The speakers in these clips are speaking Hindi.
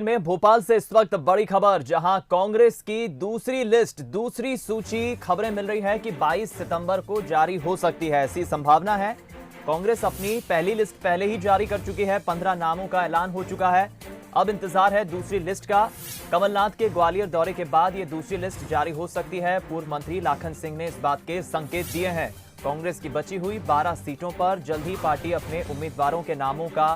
में भोपाल से इस वक्त बड़ी खबर, जहां कांग्रेस की दूसरी लिस्ट, दूसरी सूची, खबरें मिल रही है कि 22 सितंबर को जारी हो सकती है, ऐसी संभावना है। कांग्रेस अपनी पहली लिस्ट पहले ही जारी कर चुकी है, 15 नामों का ऐलान हो चुका है। अब इंतजार है दूसरी लिस्ट का। कमलनाथ के ग्वालियर दौरे के बाद यह दूसरी लिस्ट जारी हो सकती है। पूर्व मंत्री लाखन सिंह ने इस बात के संकेत दिए हैं। कांग्रेस की बची हुई 12 सीटों पर जल्द ही पार्टी अपने उम्मीदवारों के नामों का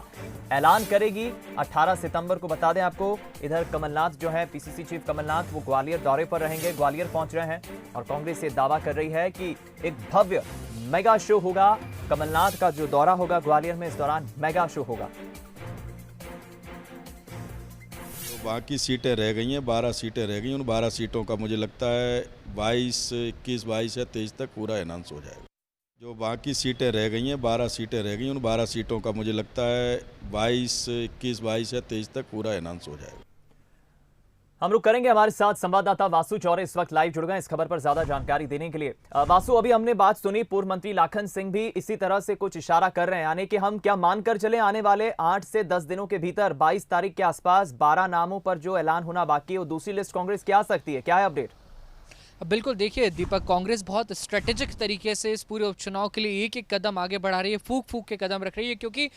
ऐलान करेगी। 18 सितंबर को बता दें आपको। इधर कमलनाथ जो है, पीसीसी चीफ कमलनाथ, वो ग्वालियर दौरे पर रहेंगे, ग्वालियर पहुंच रहे हैं और कांग्रेस ये दावा कर रही है कि एक भव्य मेगा शो होगा। कमलनाथ का जो दौरा होगा ग्वालियर में, इस दौरान मेगा शो होगा। बाकी सीटें रह गई हैं, 12 सीटें रह गई। उन 12 सीटों का मुझे लगता है 21, 22 या 23 तक पूरा अनाउंस हो जाएगा। जो बाकी सीटें रह गई हैं, 12 सीटें रह गई। उन 12 सीटों का मुझे लगता है 21, 22 या 23 तक पूरा अनाउंस हो जाएगा। हम लोग करेंगे, हमारे साथ संवाददाता वासु चौरे इस वक्त लाइव जुड़ गए इस खबर पर ज्यादा जानकारी देने के लिए। वासु, अभी हमने बात सुनी, पूर्व मंत्री लाखन सिंह भी इसी तरह से कुछ इशारा कर रहे हैं, यानी कि हम क्या मानकर चले आने वाले 8 से 10 दिनों के भीतर 22 तारीख के आसपास 12 नामों पर जो ऐलान होना बाकी है, वो दूसरी लिस्ट कांग्रेस की आ सकती है? क्या है अपडेट? बिल्कुल, देखिए दीपक, कांग्रेस बहुत स्ट्रेटेजिक तरीके से इस पूरे उपचुनाव के लिए एक एक कदम आगे बढ़ा रही है, फूक फूक के कदम रख रही है, क्योंकि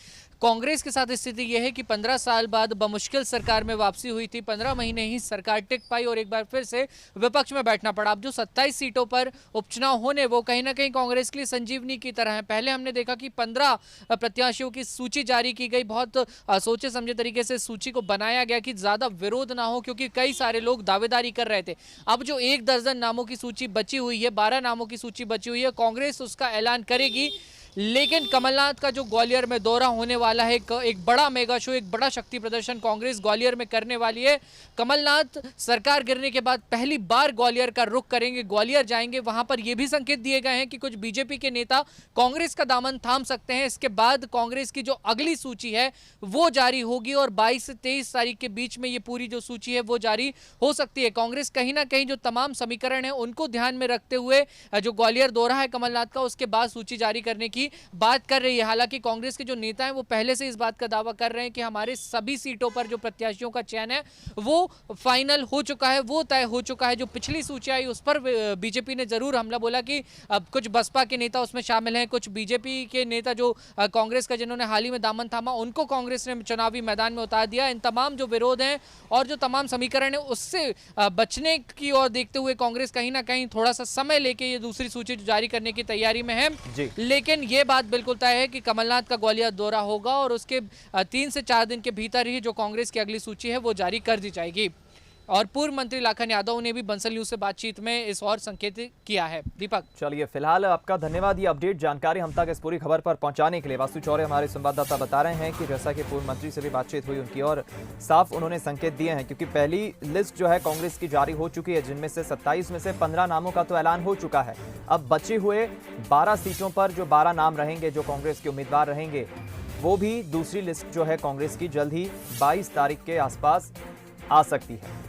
कांग्रेस के साथ स्थिति यह है कि 15 साल बाद बमुश्किल सरकार में वापसी हुई थी। 15 महीने ही सरकार टिक पाई और एक बार फिर से विपक्ष में बैठना पड़ा। अब जो 27 सीटों पर उपचुनाव होने, वो कहीं ना कहीं कांग्रेस के लिए संजीवनी की तरह है। पहले हमने देखा कि 15 प्रत्याशियों की सूची जारी की गई, बहुत सोचे समझे तरीके से सूची को बनाया गया कि ज्यादा विरोध ना हो, क्योंकि कई सारे लोग दावेदारी कर रहे थे। अब जो 1 दर्जन नामों की सूची बची हुई है, 12 नामों की सूची बची हुई है, कांग्रेस उसका ऐलान करेगी। लेकिन कमलनाथ का जो ग्वालियर में दौरा होने वाला है, एक बड़ा मेगा शो, एक बड़ा शक्ति प्रदर्शन कांग्रेस ग्वालियर में करने वाली है। कमलनाथ सरकार गिरने के बाद पहली बार ग्वालियर का रुख करेंगे, ग्वालियर जाएंगे। वहां पर यह भी संकेत दिए गए हैं कि कुछ बीजेपी के नेता कांग्रेस का दामन थाम सकते हैं। इसके बाद कांग्रेस की जो अगली सूची है वो जारी होगी और 22 से 23 तारीख के बीच में ये पूरी जो सूची है वो जारी हो सकती है। कांग्रेस कहीं ना कहीं जो तमाम समीकरण है उनको ध्यान में रखते हुए जो ग्वालियर दौरा है कमलनाथ का, उसके बाद सूची जारी करने की बात कर रही है। हालांकि कांग्रेस के जो नेता हैं वो पहले से इस बात का दावा कर रहे हैं कि हमारे सभी सीटों पर जो प्रत्याशियों का चयन है वो फाइनल हो चुका है, वो तय हो चुका है। जो पिछली सूची आई उस पर बीजेपी ने जरूर हमला बोला कि अब कुछ बसपा के नेता उसमें शामिल हैं, कुछ बीजेपी के नेता जो कांग्रेस का जिन्होंने हाल ही में दामन थामा, उनको कांग्रेस ने चुनावी मैदान में उतार दिया। इन तमाम जो विरोध हैं और जो तमाम समीकरण है उससे बचने की ओर देखते हुए कांग्रेस कहीं ना कहीं थोड़ा सा समय लेके ये दूसरी सूची जारी करने की तैयारी में है। लेकिन ये बात बिल्कुल तय है कि कमलनाथ का ग्वालियर दौरा होगा और उसके 3 से 4 दिन के भीतर ही जो कांग्रेस की अगली सूची है वो जारी कर दी जाएगी। और पूर्व मंत्री लाखन यादव ने भी बंसल न्यूज से बातचीत में इस और संकेत किया है। दीपक, चलिए, फिलहाल आपका धन्यवाद ये अपडेट जानकारी हम तक इस पूरी खबर पर पहुंचाने के लिए। वासु चौरे हमारे संवाददाता बता रहे हैं कि जैसा कि पूर्व मंत्री से भी बातचीत हुई उनकी, और साफ उन्होंने संकेत दिए हैं, क्योंकि पहली लिस्ट जो है कांग्रेस की जारी हो चुकी है, जिनमें से 27 में से 15 नामों का तो ऐलान हो चुका है। अब बचे हुए 12 सीटों पर जो 12 नाम रहेंगे, जो कांग्रेस के उम्मीदवार रहेंगे, वो भी दूसरी लिस्ट जो है कांग्रेस की जल्द ही 22 तारीख के आसपास आ सकती है।